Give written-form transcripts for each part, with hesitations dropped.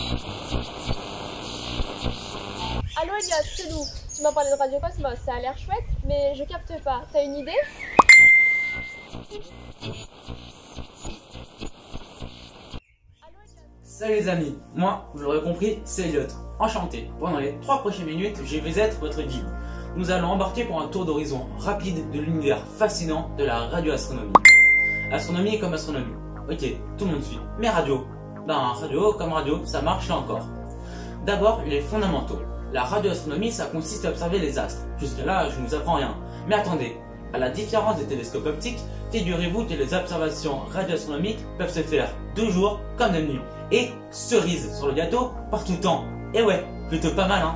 Allô Elliot, c'est Lou. Tu m'as parlé de Radio Cosmos, ça a l'air chouette, mais je capte pas. T'as une idée? Salut les amis, moi, vous l'aurez compris, c'est Elliot. Enchanté. Pendant les 3 prochaines minutes, je vais être votre guide. Nous allons embarquer pour un tour d'horizon rapide de l'univers fascinant de la radioastronomie. Astronomie comme astronomie. Ok, tout le monde suit. Mais radio? Radio comme radio, ça marche là encore. D'abord, les fondamentaux. La radioastronomie, ça consiste à observer les astres. Jusque-là, je ne vous apprends rien. Mais attendez, à la différence des télescopes optiques, figurez-vous que les observations radioastronomiques peuvent se faire de jour comme de nuit. Et, cerise sur le gâteau, par tout temps. Et ouais, plutôt pas mal hein.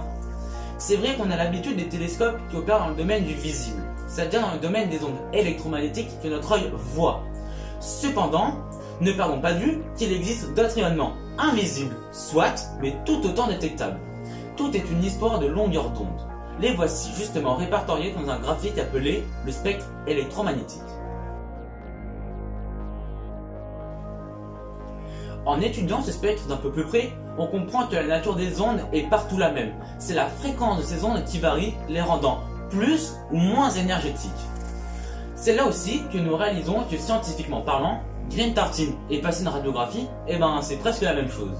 C'est vrai qu'on a l'habitude des télescopes qui opèrent dans le domaine du visible, c'est-à-dire dans le domaine des ondes électromagnétiques que notre œil voit. Cependant, ne perdons pas de vue qu'il existe d'autres rayonnements invisibles, soit, mais tout autant détectables. Tout est une histoire de longueur d'onde. Les voici justement répertoriés dans un graphique appelé le spectre électromagnétique. En étudiant ce spectre d'un peu plus près, on comprend que la nature des ondes est partout la même. C'est la fréquence de ces ondes qui varie, les rendant plus ou moins énergétiques. C'est là aussi que nous réalisons que scientifiquement parlant, green tartine et passer une radiographie, c'est presque la même chose.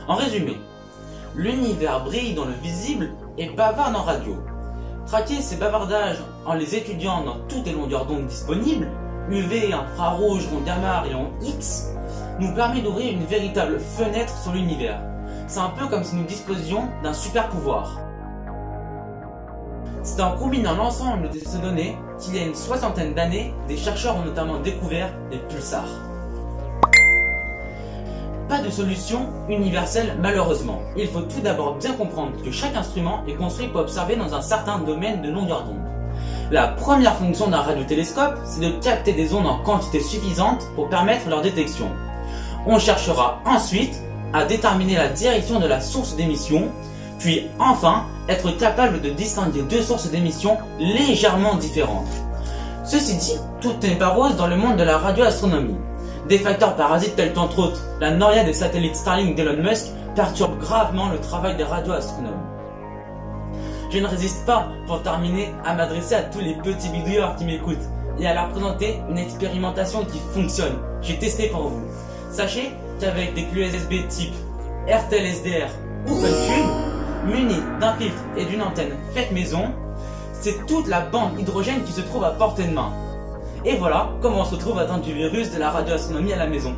En résumé, l'univers brille dans le visible et bavarde en radio. Traquer ces bavardages en les étudiant dans toutes les longueurs d'onde disponibles, UV, infrarouge, rond gamma, rayon X, nous permet d'ouvrir une véritable fenêtre sur l'univers. C'est un peu comme si nous disposions d'un super pouvoir. C'est en combinant l'ensemble de ces données qu'il y a une 60aine d'années, des chercheurs ont notamment découvert les pulsars. Pas de solution universelle malheureusement. Il faut tout d'abord bien comprendre que chaque instrument est construit pour observer dans un certain domaine de longueur d'onde. La première fonction d'un radiotélescope, c'est de capter des ondes en quantité suffisante pour permettre leur détection. On cherchera ensuite à déterminer la direction de la source d'émission, puis enfin être capable de distinguer deux sources d'émission légèrement différentes. Ceci dit, tout n'est pas rose dans le monde de la radioastronomie. Des facteurs parasites tels qu'entre autres la noria des satellites Starlink d'Elon Musk perturbent gravement le travail des radioastronomes. Je ne résiste pas, pour terminer, à m'adresser à tous les petits bidouilleurs qui m'écoutent et à leur présenter une expérimentation qui fonctionne. J'ai testé pour vous. Sachez qu'avec des clés USB type RTL SDR ou OpenCube, munis d'un filtre et d'une antenne faite maison, c'est toute la bande hydrogène qui se trouve à portée de main. Et voilà comment on se retrouve atteint du virus de la radioastronomie à la maison.